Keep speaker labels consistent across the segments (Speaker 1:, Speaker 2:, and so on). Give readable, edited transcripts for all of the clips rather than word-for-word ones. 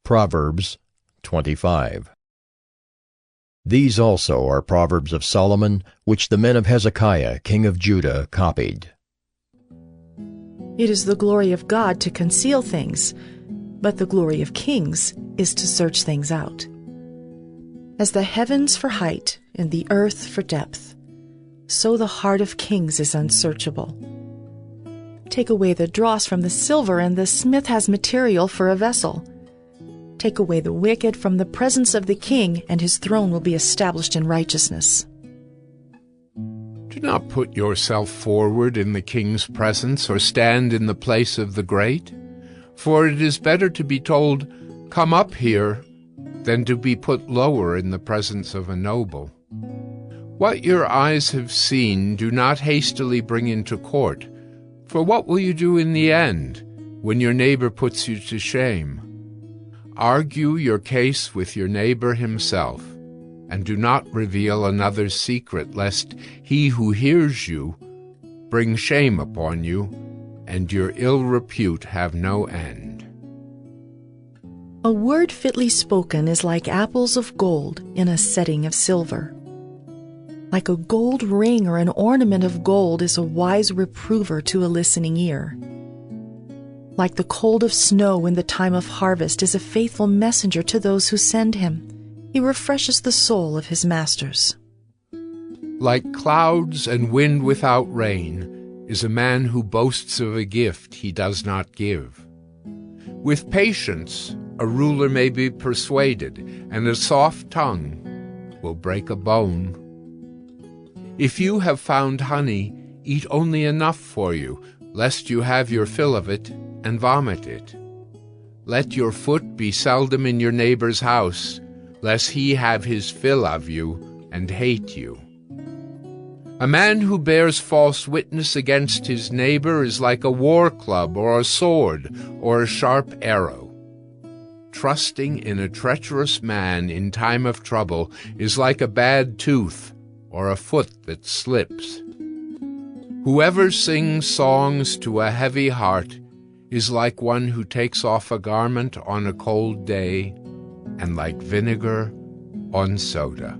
Speaker 1: Proverbs 25. These also are Proverbs of Solomon, which the men of Hezekiah king of Judah copied.
Speaker 2: It is the glory of God to conceal things, but the glory of kings is to search things out. As the heavens for height and the earth for depth, so the heart of kings is unsearchable. Take away the dross from the silver, and the smith has material for a vessel. Take away the wicked from the presence of the king, and his throne will be established in righteousness.
Speaker 3: Do not put yourself forward in the king's presence, or stand in the place of the great. For it is better to be told, "Come up here," than to be put lower in the presence of a noble. What your eyes have seen do not hastily bring into court, for what will you do in the end, when your neighbor puts you to shame? Argue your case with your neighbor himself, and do not reveal another's secret, lest he who hears you bring shame upon you, and your ill repute have no end.
Speaker 2: A word fitly spoken is like apples of gold in a setting of silver. Like a gold ring or an ornament of gold is a wise reprover to a listening ear. Like the cold of snow in the time of harvest is a faithful messenger to those who send him. He refreshes the soul of his masters.
Speaker 3: Like clouds and wind without rain is a man who boasts of a gift he does not give. With patience a ruler may be persuaded, and a soft tongue will break a bone. If you have found honey, eat only enough for you, lest you have your fill of it and vomit it. Let your foot be seldom in your neighbor's house, lest he have his fill of you and hate you. A man who bears false witness against his neighbor is like a war club or a sword or a sharp arrow. Trusting in a treacherous man in time of trouble is like a bad tooth or a foot that slips. Whoever sings songs to a heavy heart is like one who takes off a garment on a cold day, and like vinegar on soda.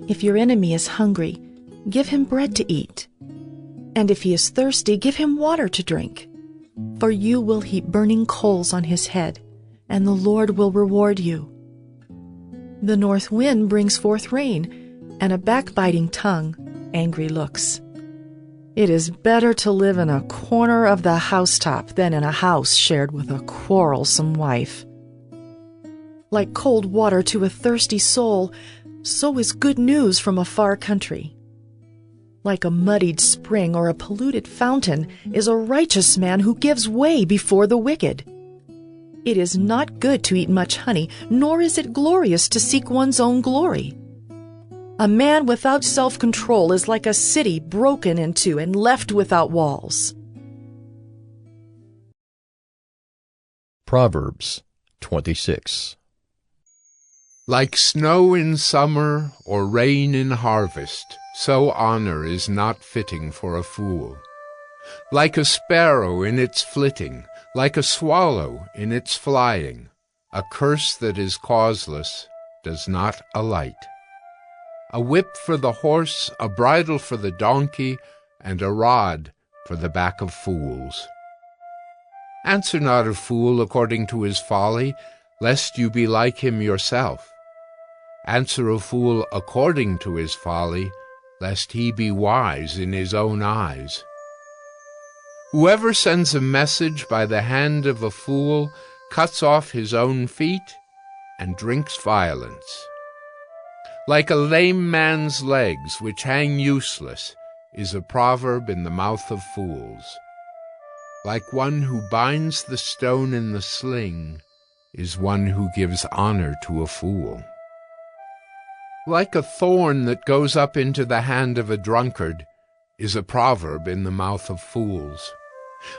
Speaker 2: If your enemy is hungry, give him bread to eat. And if he is thirsty, give him water to drink. For you will heap burning coals on his head, and the Lord will reward you. The north wind brings forth rain, and a backbiting tongue, angry looks. It is better to live in a corner of the housetop than in a house shared with a quarrelsome wife. Like cold water to a thirsty soul, so is good news from a far country. Like a muddied spring or a polluted fountain is a righteous man who gives way before the wicked. It is not good to eat much honey, nor is it glorious to seek one's own glory. A man without self-control is like a city broken into and left without walls.
Speaker 1: Proverbs 26.
Speaker 3: Like snow in summer or rain in harvest, so honor is not fitting for a fool. Like a sparrow in its flitting, like a swallow in its flying, a curse that is causeless does not alight. A whip for the horse, a bridle for the donkey, and a rod for the back of fools. Answer not a fool according to his folly, lest you be like him yourself. Answer a fool according to his folly, lest he be wise in his own eyes. Whoever sends a message by the hand of a fool cuts off his own feet and drinks violence. Like a lame man's legs which hang useless is a proverb in the mouth of fools. Like one who binds the stone in the sling is one who gives honor to a fool. Like a thorn that goes up into the hand of a drunkard is a proverb in the mouth of fools.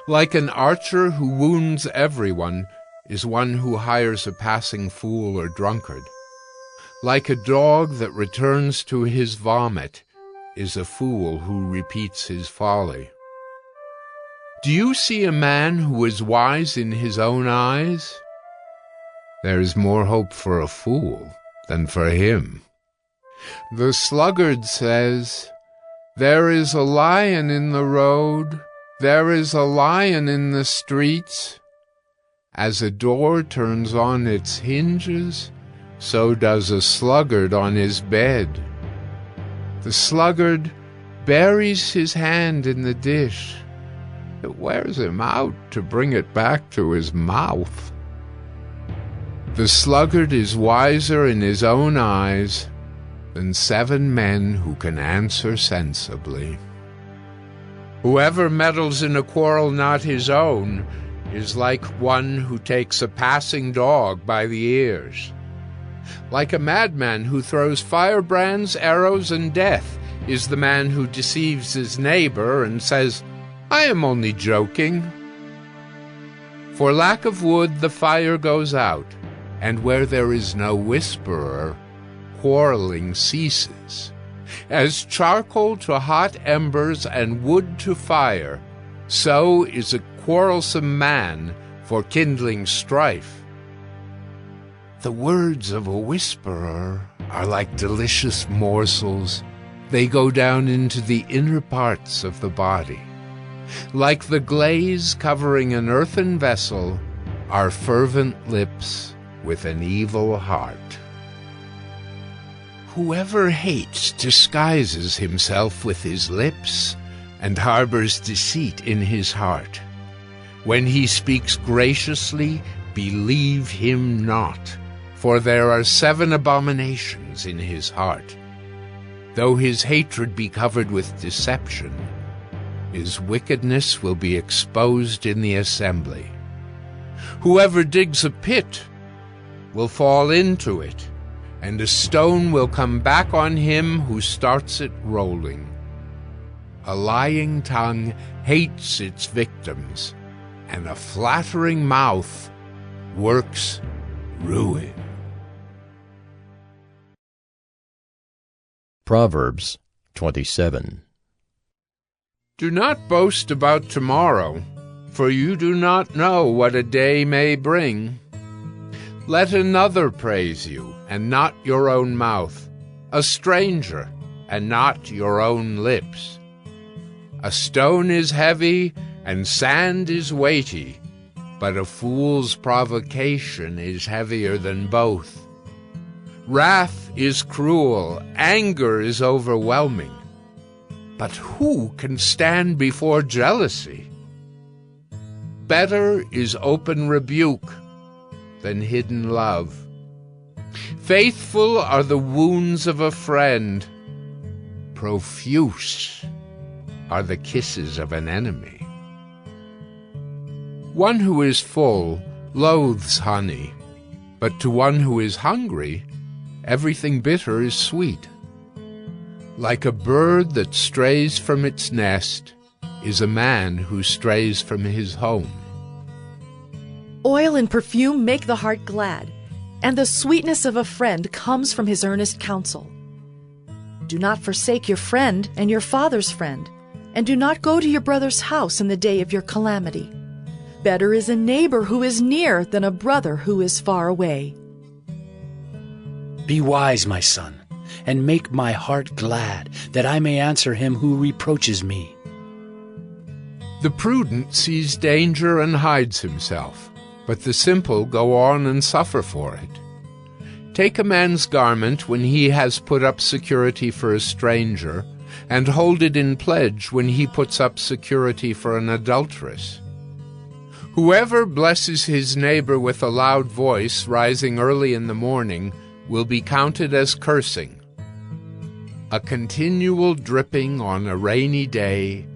Speaker 3: Like an archer who wounds everyone is one who hires a passing fool or drunkard. Like a dog that returns to his vomit is a fool who repeats his folly. Do you see a man who is wise in his own eyes? there is more hope for a fool than for him. The sluggard says, "There is a lion in the road, there is a lion in the streets." As a door turns on its hinges, so does a sluggard on his bed. The sluggard buries his hand in the dish. It wears him out to bring it back to his mouth. The sluggard is wiser in his own eyes than 7 men who can answer sensibly. Whoever meddles in a quarrel not his own is like one who takes a passing dog by the ears. Like a madman who throws firebrands, arrows, and death is the man who deceives his neighbor and says, "I am only joking." For lack of wood the fire goes out, and where there is no whisperer, quarreling ceases. As charcoal to hot embers and wood to fire, so is a quarrelsome man for kindling strife. The words of a whisperer are like delicious morsels. They go down into the inner parts of the body. Like the glaze covering an earthen vessel are fervent lips with an evil heart. Whoever hates disguises himself with his lips and harbors deceit in his heart. When he speaks graciously, believe him not, for there are 7 abominations in his heart. Though his hatred be covered with deception, his wickedness will be exposed in the assembly. Whoever digs a pit will fall into it, and a stone will come back on him who starts it rolling. A lying tongue hates its victims, and a flattering mouth works ruin.
Speaker 1: Proverbs 27.
Speaker 3: Do not boast about tomorrow, for you do not know what a day may bring. Let another praise you, and not your own mouth, a stranger, and not your own lips. A stone is heavy, and sand is weighty, but a fool's provocation is heavier than both. Wrath is cruel, anger is overwhelming, but who can stand before jealousy? Better is open rebuke than hidden love. Faithful are the wounds of a friend, profuse are the kisses of an enemy. One who is full loathes honey, but to one who is hungry, everything bitter is sweet. Like a bird that strays from its nest is a man who strays from his home.
Speaker 2: Oil and perfume make the heart glad, and the sweetness of a friend comes from his earnest counsel. Do not forsake your friend and your father's friend, and do not go to your brother's house in the day of your calamity. Better is a neighbor who is near than a brother who is far away.
Speaker 4: Be wise, my son, and make my heart glad, that I may answer him who reproaches me.
Speaker 3: The prudent sees danger and hides himself, but the simple go on and suffer for it. Take a man's garment when he has put up security for a stranger, and hold it in pledge when he puts up security for an adulteress. Whoever blesses his neighbor with a loud voice rising early in the morning will be counted as cursing. A continual dripping on a rainy day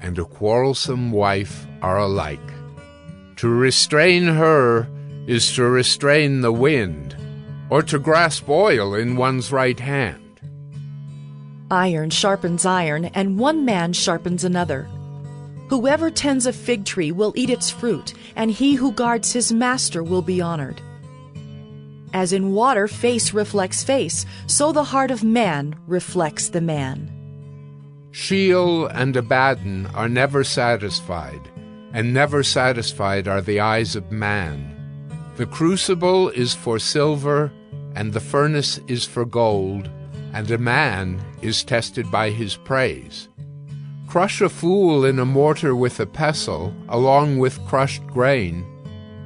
Speaker 3: and a quarrelsome wife are alike. To restrain her is to restrain the wind, or to grasp oil in one's right hand.
Speaker 2: Iron sharpens iron, and one man sharpens another. Whoever tends a fig tree will eat its fruit, and he who guards his master will be honored. As in water face reflects face, so the heart of man reflects the man.
Speaker 3: Sheol and Abaddon are never satisfied, and never satisfied are the eyes of man. The crucible is for silver, and the furnace is for gold, and a man is tested by his praise. Crush a fool in a mortar with a pestle, along with crushed grain,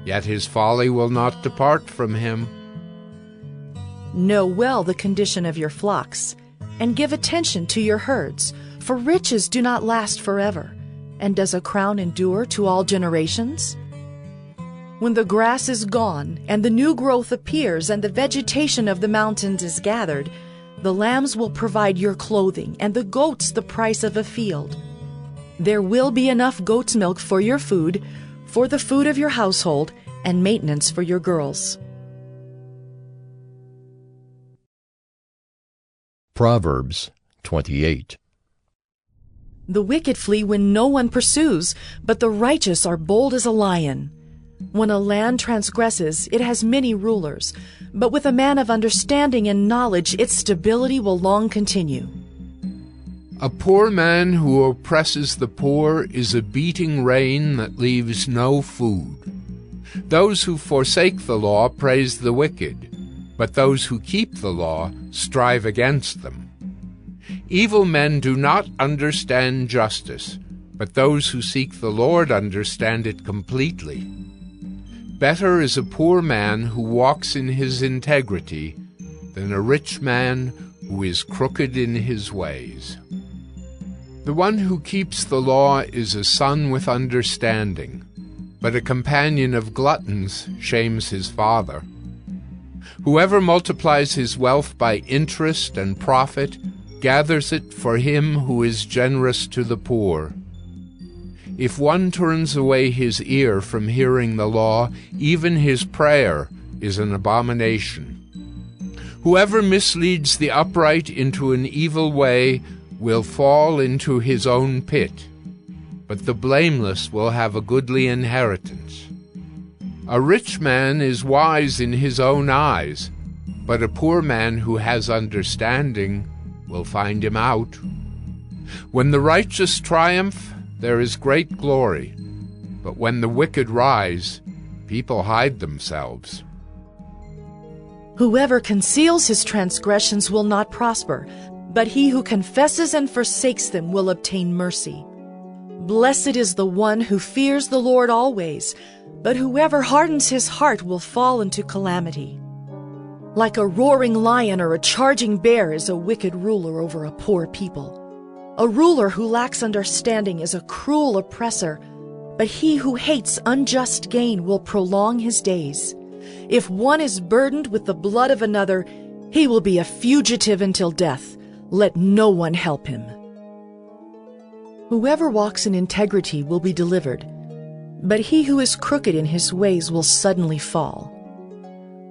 Speaker 3: yet his folly will not depart from him.
Speaker 2: Know well the condition of your flocks, and give attention to your herds, for riches do not last forever, and does a crown endure to all generations? When the grass is gone, and the new growth appears, and the vegetation of the mountains is gathered, the lambs will provide your clothing, and the goats the price of a field. There will be enough goat's milk for your food, for the food of your household, and maintenance for your girls.
Speaker 1: Proverbs 28.
Speaker 2: The wicked flee when no one pursues, but the righteous are bold as a lion. When a land transgresses, it has many rulers, but with a man of understanding and knowledge, its stability will long continue.
Speaker 3: A poor man who oppresses the poor is a beating rain that leaves no food. Those who forsake the law praise the wicked, but those who keep the law strive against them. Evil men do not understand justice, but those who seek the Lord understand it completely. Better is a poor man who walks in his integrity than a rich man who is crooked in his ways. The one who keeps the law is a son with understanding, but a companion of gluttons shames his father. Whoever multiplies his wealth by interest and profit gathers it for him who is generous to the poor. If one turns away his ear from hearing the law, even his prayer is an abomination. Whoever misleads the upright into an evil way will fall into his own pit, but the blameless will have a goodly inheritance. A rich man is wise in his own eyes, but a poor man who has understanding will find him out. When the righteous triumph, there is great glory, but when the wicked rise, people hide themselves.
Speaker 2: Whoever conceals his transgressions will not prosper, but he who confesses and forsakes them will obtain mercy. Blessed is the one who fears the Lord always, but whoever hardens his heart will fall into calamity. Like a roaring lion or a charging bear is a wicked ruler over a poor people. A ruler who lacks understanding is a cruel oppressor, but he who hates unjust gain will prolong his days. If one is burdened with the blood of another, he will be a fugitive until death. Let no one help him. Whoever walks in integrity will be delivered, but he who is crooked in his ways will suddenly fall.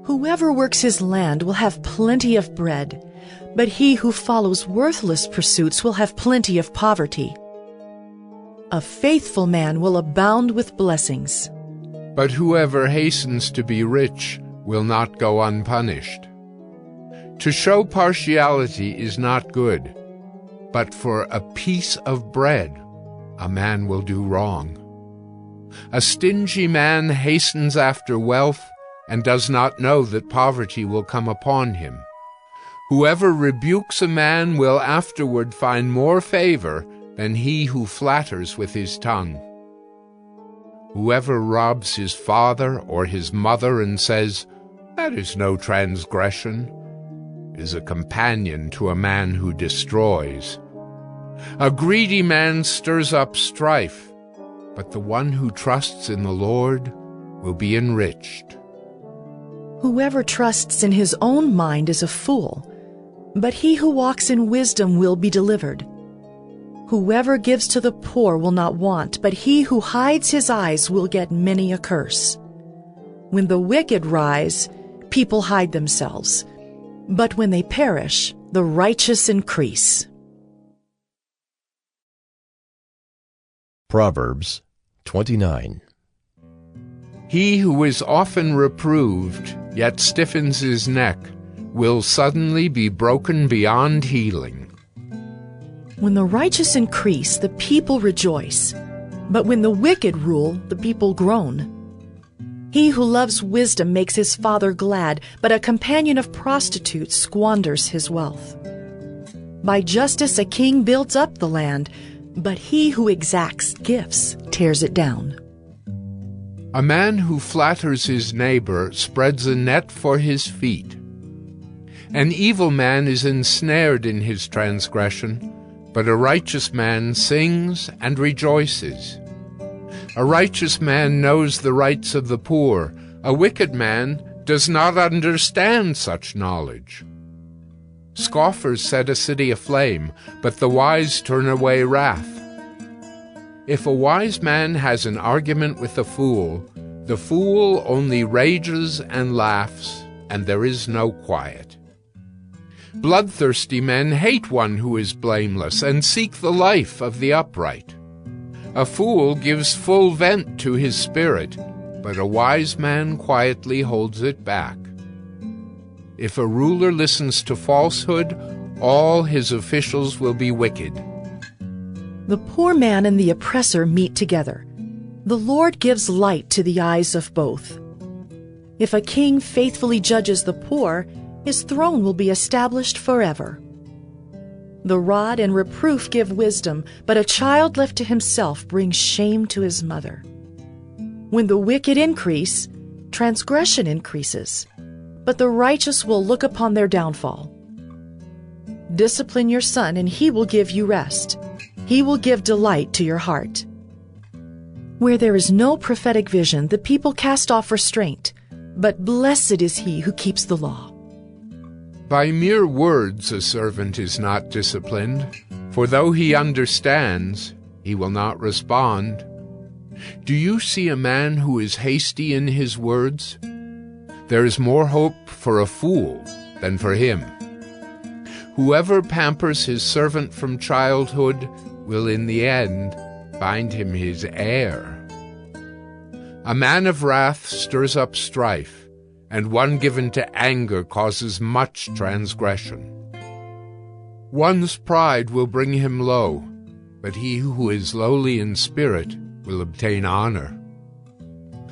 Speaker 2: Whoever works his land will have plenty of bread, but he who follows worthless pursuits will have plenty of poverty. A faithful man will abound with blessings,
Speaker 3: but whoever hastens to be rich will not go unpunished. To show partiality is not good, but for a piece of bread a man will do wrong. A stingy man hastens after wealth and does not know that poverty will come upon him. Whoever rebukes a man will afterward find more favor than he who flatters with his tongue. Whoever robs his father or his mother and says, "That is no transgression," is a companion to a man who destroys. A greedy man stirs up strife, but the one who trusts in the Lord will be enriched.
Speaker 2: Whoever trusts in his own mind is a fool, but he who walks in wisdom will be delivered. Whoever gives to the poor will not want, but he who hides his eyes will get many a curse. When the wicked rise, people hide themselves, but when they perish, the righteous increase.
Speaker 1: Proverbs 29.
Speaker 3: He who is often reproved, yet stiffens his neck, will suddenly be broken beyond healing.
Speaker 2: When the righteous increase, the people rejoice, but when the wicked rule, the people groan. He who loves wisdom makes his father glad, but a companion of prostitutes squanders his wealth. By justice a king builds up the land, but he who exacts gifts tears it down.
Speaker 3: A man who flatters his neighbor spreads a net for his feet. An evil man is ensnared in his transgression, but a righteous man sings and rejoices. A righteous man knows the rights of the poor. A wicked man does not understand such knowledge. Scoffers set a city aflame, but the wise turn away wrath. If a wise man has an argument with the fool only rages and laughs, and there is no quiet. Bloodthirsty men hate one who is blameless and seek the life of the upright. A fool gives full vent to his spirit, but a wise man quietly holds it back. If a ruler listens to falsehood, all his officials will be wicked.
Speaker 2: The poor man and the oppressor meet together. The Lord gives light to the eyes of both. If a king faithfully judges the poor, his throne will be established forever. The rod and reproof give wisdom, but a child left to himself brings shame to his mother. When the wicked increase, transgression increases, but the righteous will look upon their downfall. Discipline your son, and he will give you rest. He will give delight to your heart. Where there is no prophetic vision, the people cast off restraint, but blessed is he who keeps the law.
Speaker 3: By mere words a servant is not disciplined, for though he understands, he will not respond. Do you see a man who is hasty in his words? There is more hope for a fool than for him. Whoever pampers his servant from childhood will in the end find him his heir. A man of wrath stirs up strife, and one given to anger causes much transgression. One's pride will bring him low, but he who is lowly in spirit will obtain honor.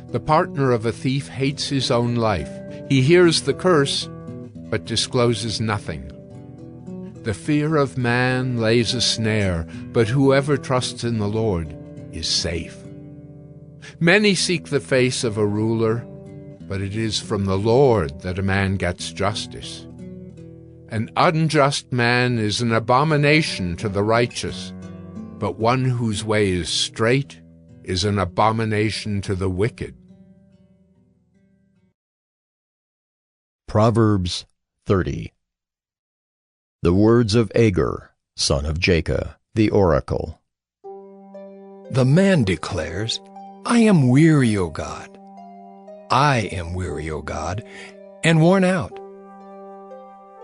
Speaker 3: The partner of a thief hates his own life. He hears the curse, but discloses nothing. The fear of man lays a snare, but whoever trusts in the Lord is safe. Many seek the face of a ruler, but it is from the Lord that a man gets justice. An unjust man is an abomination to the righteous, but one whose way is straight is an abomination to the wicked.
Speaker 1: Proverbs 30. The words of Agur, son of Jacob, the oracle.
Speaker 5: The man declares, I am weary, O God. I am weary, O God, and worn out.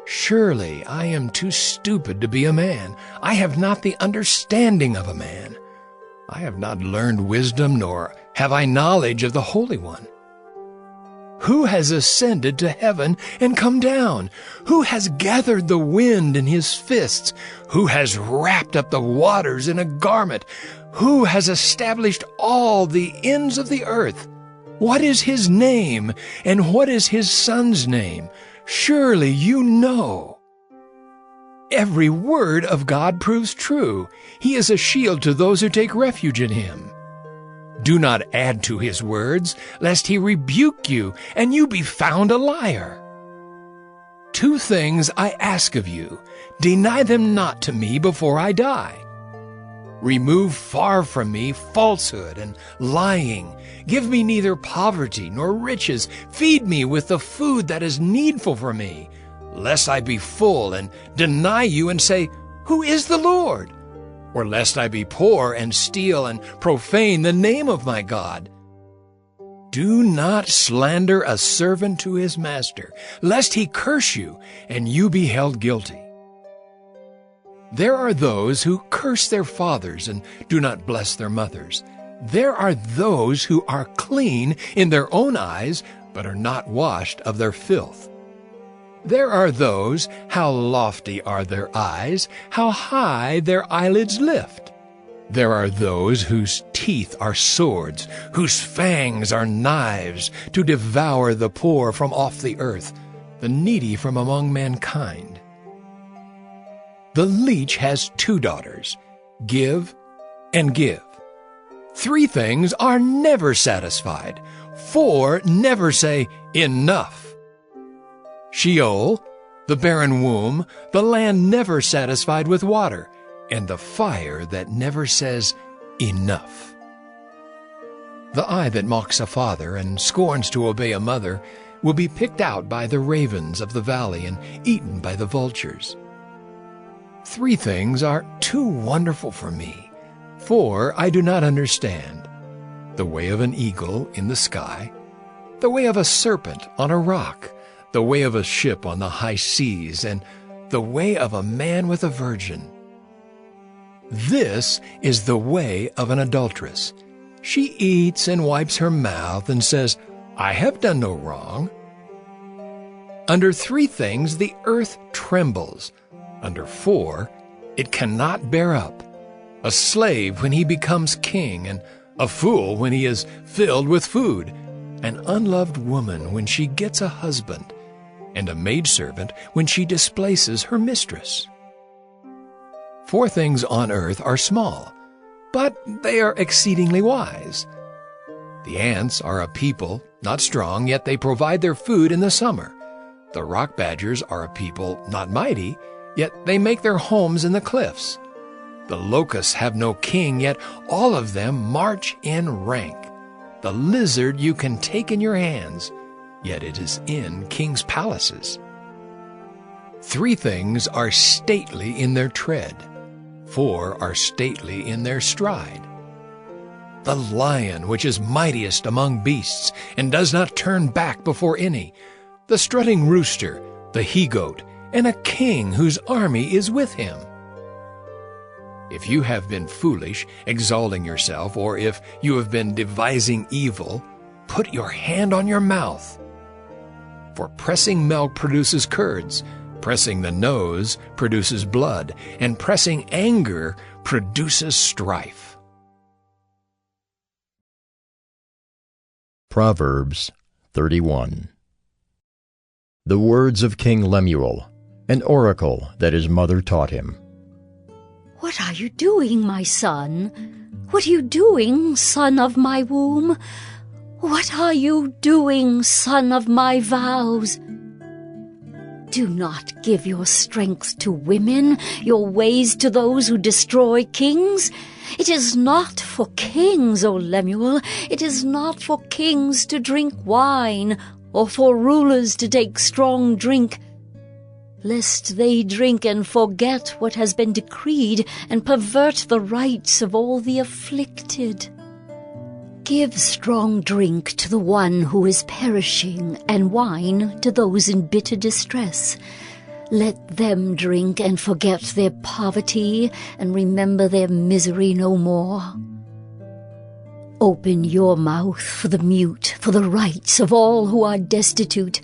Speaker 5: Surely I am too stupid to be a man. I have not the understanding of a man. I have not learned wisdom, nor have I knowledge of the Holy One. Who has ascended to heaven and come down? Who has gathered the wind in his fists? Who has wrapped up the waters in a garment? Who has established all the ends of the earth? What is his name, and what is his son's name? Surely you know. Every word of God proves true. He is a shield to those who take refuge in him. Do not add to his words, lest he rebuke you, and you be found a liar. 2 things I ask of you. Deny them not to me before I die. Remove far from me falsehood and lying. Give me neither poverty nor riches. Feed me with the food that is needful for me, lest I be full and deny you and say, Who is the Lord? Or lest I be poor and steal and profane the name of my God. Do not slander a servant to his master, lest he curse you and you be held guilty. There are those who curse their fathers and do not bless their mothers. There are those who are clean in their own eyes, but are not washed of their filth. There are those, how lofty are their eyes, how high their eyelids lift. There are those whose teeth are swords, whose fangs are knives, to devour the poor from off the earth, the needy from among mankind. The leech has 2 daughters, give and give. 3 things are never satisfied, 4 never say, enough. Sheol, the barren womb, the land never satisfied with water, and the fire that never says, enough. The eye that mocks a father and scorns to obey a mother will be picked out by the ravens of the valley and eaten by the vultures. 3 things are too wonderful for me, 4 I do not understand: the way of an eagle in the sky, the way of a serpent on a rock, the way of a ship on the high seas, and the way of a man with a virgin. This is the way of an adulteress. She eats and wipes her mouth and says, I have done no wrong. Under 3 things the earth trembles. Under 4 it cannot bear up: a slave when he becomes king, and a fool when he is filled with food, an unloved woman when she gets a husband, and a maidservant when she displaces her mistress. 4 things on earth are small, but they are exceedingly wise. The ants are a people, not strong, yet they provide their food in the summer. The rock badgers are a people, not mighty, yet they make their homes in the cliffs. The locusts have no king, yet all of them march in rank. The lizard you can take in your hands, yet it is in kings' palaces. 3 things are stately in their tread, 4 are stately in their stride. The lion which is mightiest among beasts, and does not turn back before any, the strutting rooster, the he-goat, and a king whose army is with him. If you have been foolish, exalting yourself, or if you have been devising evil, put your hand on your mouth. For pressing milk produces curds, pressing the nose produces blood, and pressing anger produces strife.
Speaker 1: Proverbs 31. The words of King Lemuel, an oracle that his mother taught him.
Speaker 6: What are you doing, my son? What are you doing, son of my womb? What are you doing, son of my vows? Do not give your strength to women, your ways to those who destroy kings. It is not for kings, O Lemuel, it is not for kings to drink wine, or for rulers to take strong drink, lest they drink and forget what has been decreed, and pervert the rights of all the afflicted. Give strong drink to the one who is perishing, and wine to those in bitter distress. Let them drink and forget their poverty, and remember their misery no more. Open your mouth for the mute, for the rights of all who are destitute.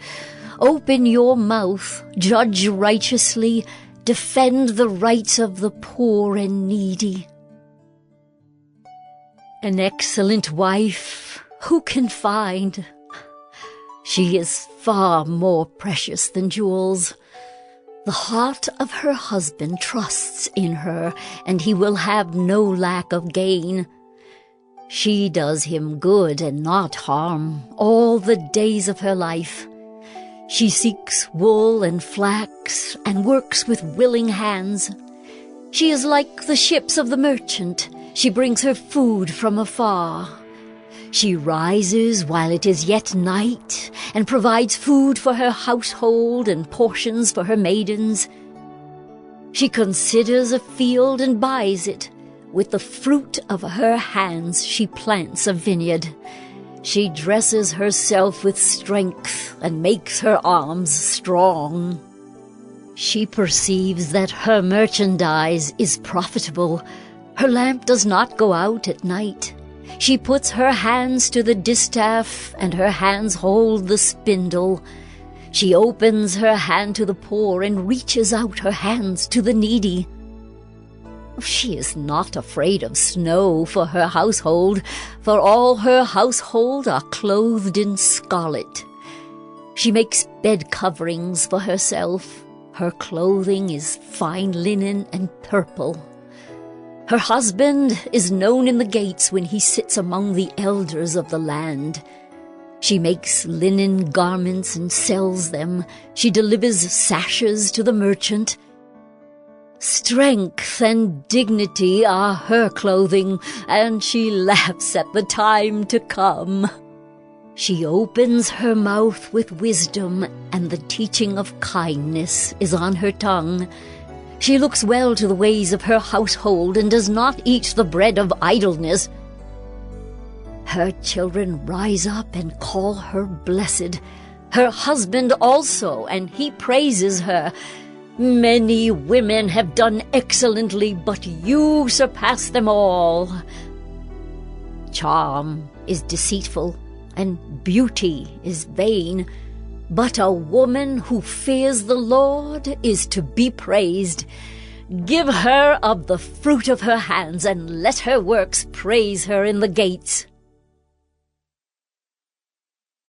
Speaker 6: Open your mouth, judge righteously, defend the rights of the poor and needy. An excellent wife, who can find? She is far more precious than jewels. The heart of her husband trusts in her, and he will have no lack of gain. She does him good and not harm all the days of her life. She seeks wool and flax, and works with willing hands. She is like the ships of the merchant. She brings her food from afar. She rises while it is yet night, and provides food for her household and portions for her maidens. She considers a field and buys it. With the fruit of her hands she plants a vineyard. She dresses herself with strength and makes her arms strong. She perceives that her merchandise is profitable. Her lamp does not go out at night. She puts her hands to the distaff, and her hands hold the spindle. She opens her hand to the poor and reaches out her hands to the needy. She is not afraid of snow for her household, for all her household are clothed in scarlet. She makes bed coverings for herself. Her clothing is fine linen and purple. Her husband is known in the gates when he sits among the elders of the land. She makes linen garments and sells them. She delivers sashes to the merchant. Strength and dignity are her clothing, and she laughs at the time to come. She opens her mouth with wisdom, and the teaching of kindness is on her tongue. She looks well to the ways of her household, and does not eat the bread of idleness. Her children rise up and call her blessed, her husband also, and he praises her. Many women have done excellently, but you surpass them all. Charm is deceitful, and beauty is vain, but a woman who fears the Lord is to be praised. Give her of the fruit of her hands, and let her works praise her in the gates.